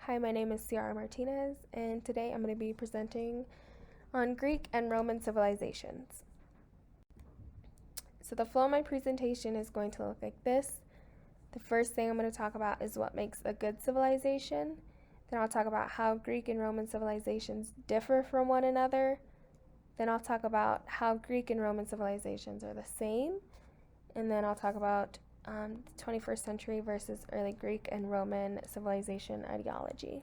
Hi, my name is Ciara Martinez, and today I'm going to be presenting on Greek and Roman civilizations. So the flow of my presentation is going to look like this. The first thing I'm going to talk about is what makes a good civilization. Then I'll talk about how Greek and Roman civilizations differ from one another. Then I'll talk about how Greek and Roman civilizations are the same. And then I'll talk about the 21st century versus early Greek and Roman civilization ideology.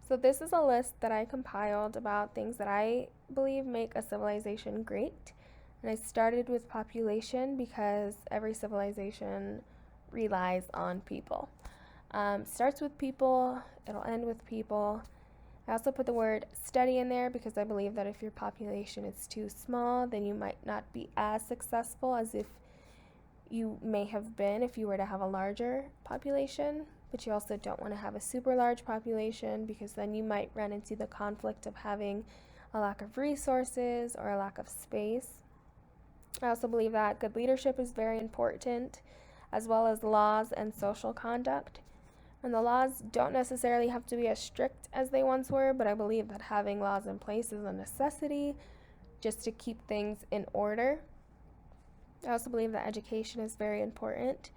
So this is a list that I compiled about things that I believe make a civilization great. And I started with population because every civilization relies on people. Starts with people, it'll end with people. I also put the word steady in there because I believe that if your population is too small, then you might not be as successful as if you may have been if you were to have a larger population. But you also don't want to have a super large population because then you might run into the conflict of having a lack of resources or a lack of space. I also believe that good leadership is very important, as well as laws and social conduct. And the laws don't necessarily have to be as strict as they once were, but I believe that having laws in place is a necessity just to keep things in order. I also believe that education is very important,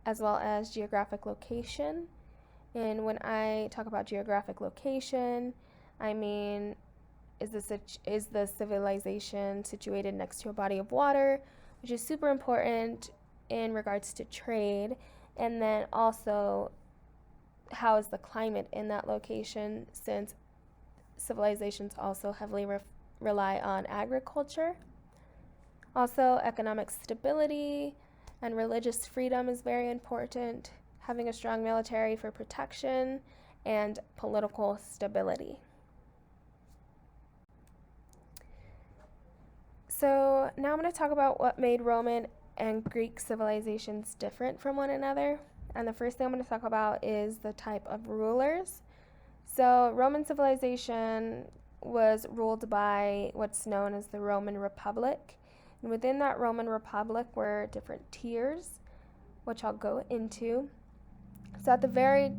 as well as geographic location. And when I talk about geographic location, I mean, is the civilization situated next to a body of water, which is super important in regards to trade, and then also how is the climate in that location, since civilizations also heavily rely on agriculture. Also, economic stability and religious freedom is very important, having a strong military for protection and political stability. So now I'm going to talk about what made Roman and Greek civilizations different from one another. And the first thing I'm going to talk about is the type of rulers. So Roman civilization was ruled by what's known as the Roman Republic. And within that Roman Republic were different tiers, which I'll go into. So at the very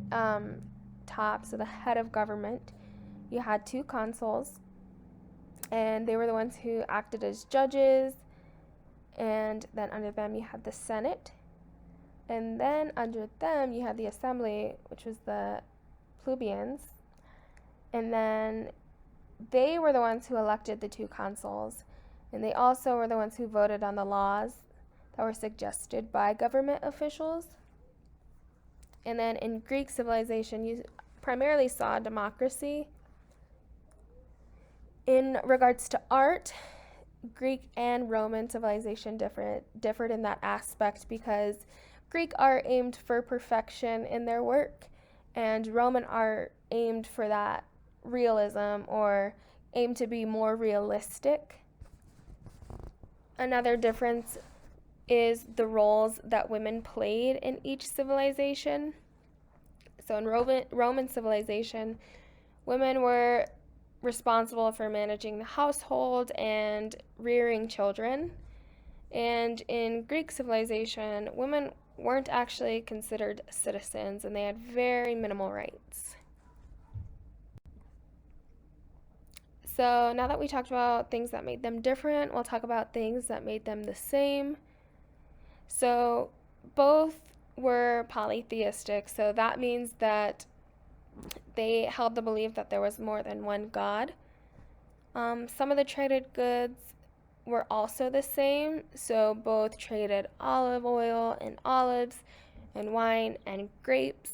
top, so the head of government, you had two consuls, and they were the ones who acted as judges. And then under them you had the Senate. And then under them you had the assembly, which was the plebeians. And then they were the ones who elected the two consuls. And they also were the ones who voted on the laws that were suggested by government officials. And then in Greek civilization, you primarily saw democracy. In regards to art, Greek and Roman civilization differed in that aspect because Greek art aimed for perfection in their work, and Roman art aimed for that realism or aimed to be more realistic. Another difference is the roles that women played in each civilization. So in Roman civilization, women were responsible for managing the household and rearing children. And in Greek civilization, women weren't actually considered citizens and they had very minimal rights. So now that we talked about things that made them different, we'll talk about things that made them the same. So both were polytheistic, so that means that they held the belief that there was more than one god. Some of the traded goods were also the same, so both traded olive oil and olives and wine and grapes.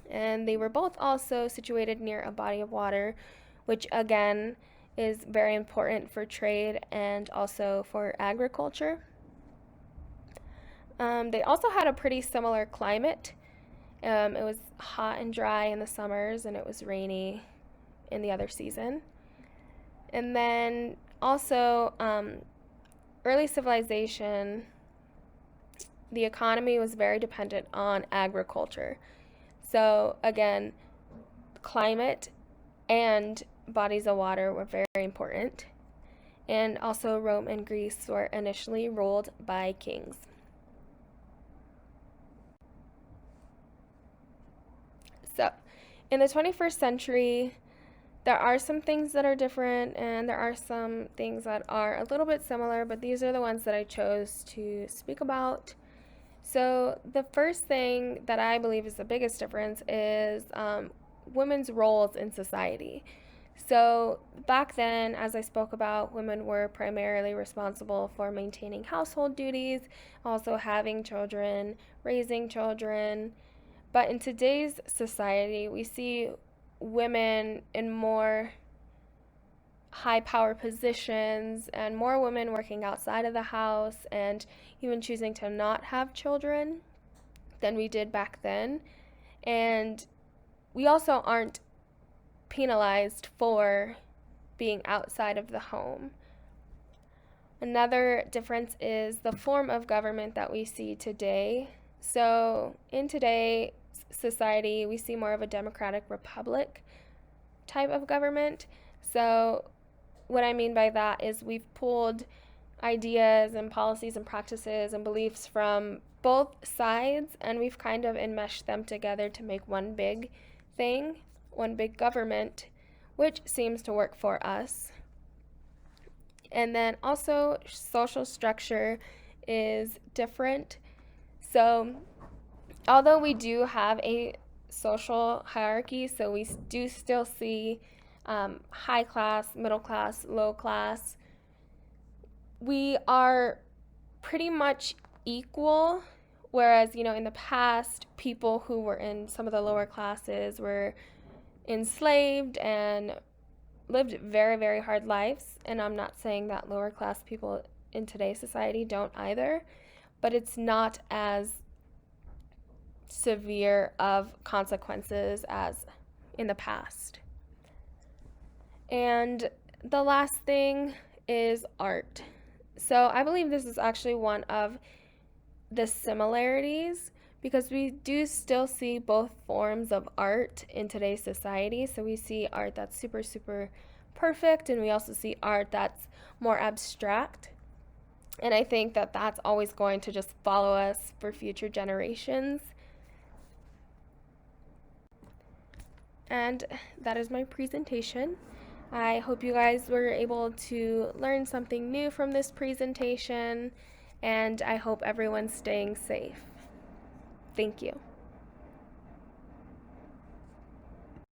And they were both also situated near a body of water, which again is very important for trade and also for agriculture. They also had a pretty similar climate. It was hot and dry in the summers, and it was rainy in the other season. And then also, early civilization, the economy was very dependent on agriculture. So again, climate and bodies of water were very important. And also Rome and Greece were initially ruled by kings. So, in the 21st century, there are some things that are different and there are some things that are a little bit similar, but these are the ones that I chose to speak about. So, the first thing that I believe is the biggest difference is women's roles in society. So, back then, as I spoke about, women were primarily responsible for maintaining household duties, also having children, raising children. But in today's society, we see women in more high power positions and more women working outside of the house and even choosing to not have children than we did back then. And we also aren't penalized for being outside of the home. Another difference is the form of government that we see today. So, in today's society, we see more of a democratic republic type of government. So, what I mean by that is we've pulled ideas and policies and practices and beliefs from both sides and we've kind of enmeshed them together to make one big thing, one big government, which seems to work for us. And then also, social structure is different. So, although we do have a social hierarchy, so we do still see high class, middle class, low class, we are pretty much equal. Whereas, in the past, people who were in some of the lower classes were enslaved and lived very, very hard lives. And I'm not saying that lower class people in today's society don't either, but it's not as severe of consequences as in the past. And the last thing is art. So I believe this is actually one of the similarities because we do still see both forms of art in today's society. So we see art that's super, super perfect, and we also see art that's more abstract. And I think that that's always going to just follow us for future generations. And that is my presentation. I hope you guys were able to learn something new from this presentation, and I hope everyone's staying safe. Thank you.